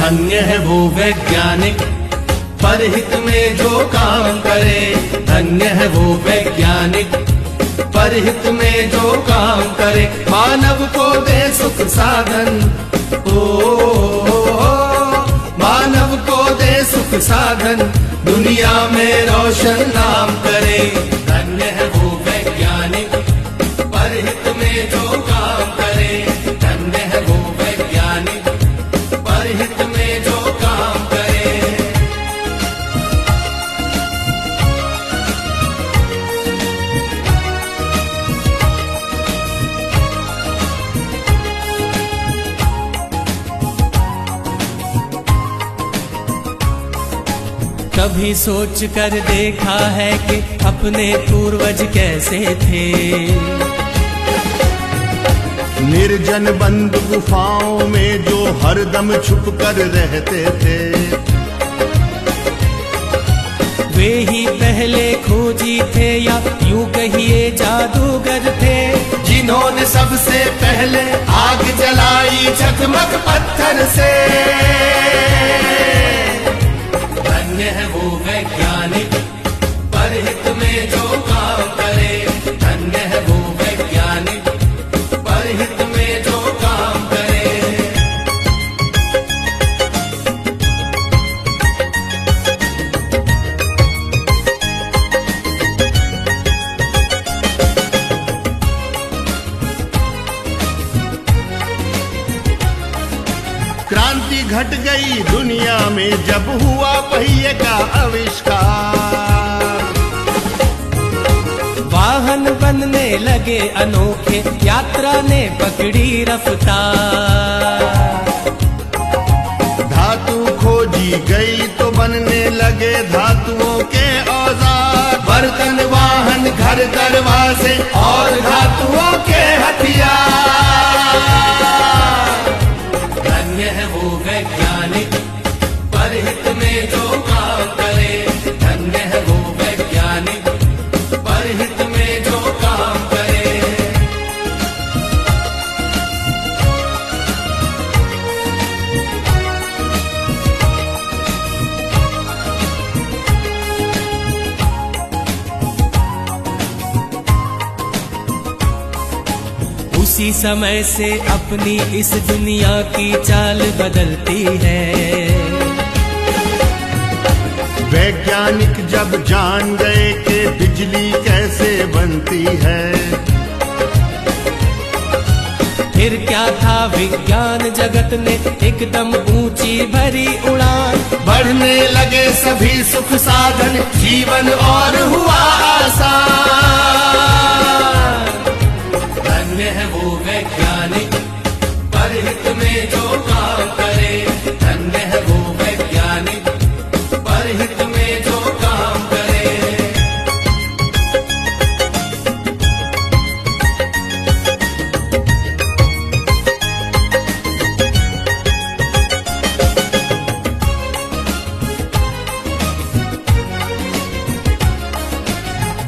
धन्य है वो वैज्ञानिक परहित में जो काम करे। धन्य है वो वैज्ञानिक परहित में जो काम करे। मानव को दे सुख साधन, ओ मानव को दे सुख साधन, दुनिया में रोशन नाम करे। धन्य है वो वैज्ञानिक परहित में जो काम करे। धन्य है वो वैज्ञानिक परहित में जो काम करे। कभी सोच कर देखा है कि अपने पूर्वज कैसे थे। निर्जन बंद गुफाओं में जो हरदम छुप कर रहते थे। वे ही पहले खोजी थे या यूं कहिए जादूगर थे, जिन्होंने सबसे पहले आग जलाई चकमक पत्थर से। धन्य है वो वैज्ञानिक परहित में जो काम करे। धन्य है वो वैज्ञानिक परहित में जो काम करे। क्रांति घट गई दुनिया में जब हुआ पहिए का आविष्कार। वाहन बनने लगे अनोखे, यात्रा ने पकड़ी रफ्तार। धातु खोजी गई तो बनने लगे धातुओं के औजार। बर्तन वाहन घर दरवाजे और धातुओं के हथियार। धन्य है वो वैज्ञानिक परहित में जो काम करे। धन्य है वो वैज्ञानिक परहित में जो काम करे। उसी समय से अपनी इस दुनिया की चाल बदलती है। वैज्ञानिक जब जान गए कि बिजली कैसे बनती है। फिर क्या था विज्ञान जगत ने एकदम ऊंची भरी उड़ान। बढ़ने लगे सभी सुख साधन, जीवन और हुआ आसान। धन्य है वो वैज्ञानिक परहित में जो काम करे। धन्य है वो वैज्ञानिक परहित में जो काम करे।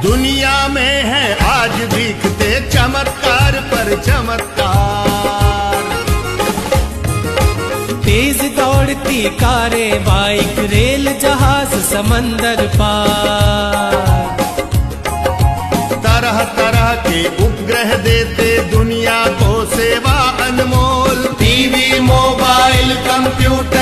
दुनिया में है आज दिखते चमत्कार पर चमत्कार। तेज दौड़ती कारें, बाइक, रेल, जहाज, समंदर पार। तरह तरह के उपग्रह देते दुनिया को सेवा अनमोल। TV, mobile, computer